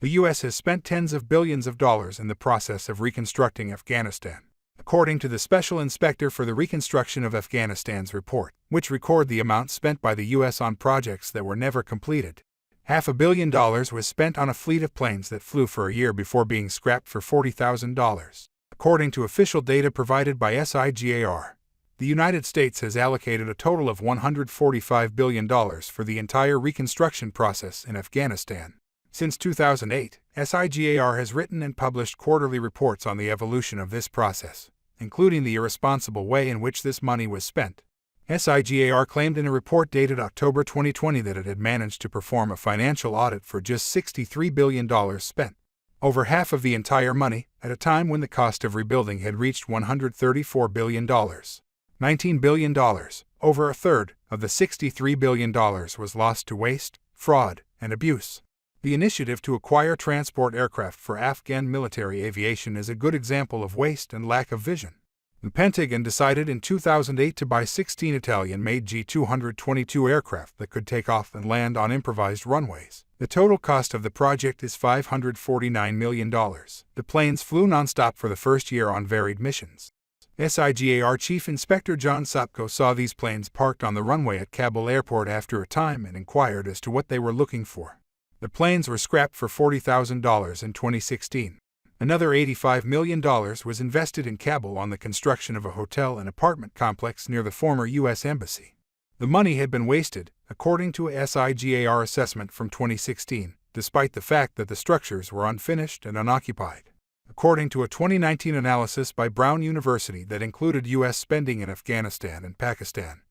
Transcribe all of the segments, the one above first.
The U.S. has spent tens of billions of dollars in the process of reconstructing Afghanistan, according to the Special Inspector for the Reconstruction of Afghanistan's report, which record the amount spent by the U.S. on projects that were never completed. $500 million was spent on a fleet of planes that flew for a year before being scrapped for $40,000. According to official data provided by SIGAR, the United States has allocated a total of $145 billion for the entire reconstruction process in Afghanistan. Since 2008, SIGAR has written and published quarterly reports on the evolution of this process, including the irresponsible way in which this money was spent. SIGAR claimed in a report dated October 2020 that it had managed to perform a financial audit for just $63 billion spent, over half of the entire money, at a time when the cost of rebuilding had reached $134 billion. $19 billion, over a third, of the $63 billion was lost to waste, fraud, and abuse. The initiative to acquire transport aircraft for Afghan military aviation is a good example of waste and lack of vision. The Pentagon decided in 2008 to buy 16 Italian-made G222 aircraft that could take off and land on improvised runways. The total cost of the project is $549 million. The planes flew nonstop for the first year on varied missions. SIGAR Chief Inspector John Sopko saw these planes parked on the runway at Kabul airport after a time and inquired as to what they were looking for. The planes were scrapped for $40,000 in 2016. Another $85 million was invested in Kabul on the construction of a hotel and apartment complex near the former U.S. Embassy. The money had been wasted, according to a SIGAR assessment from 2016, despite the fact that the structures were unfinished and unoccupied. According to a 2019 analysis by Brown University that included U.S. spending in Afghanistan and Pakistan,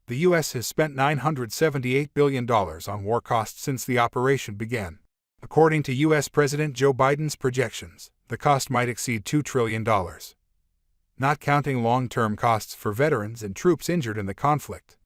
the U.S. has spent $978 billion on war costs since the operation began. According to U.S. President Joe Biden's projections, the cost might exceed $2 trillion, not counting long-term costs for veterans and troops injured in the conflict.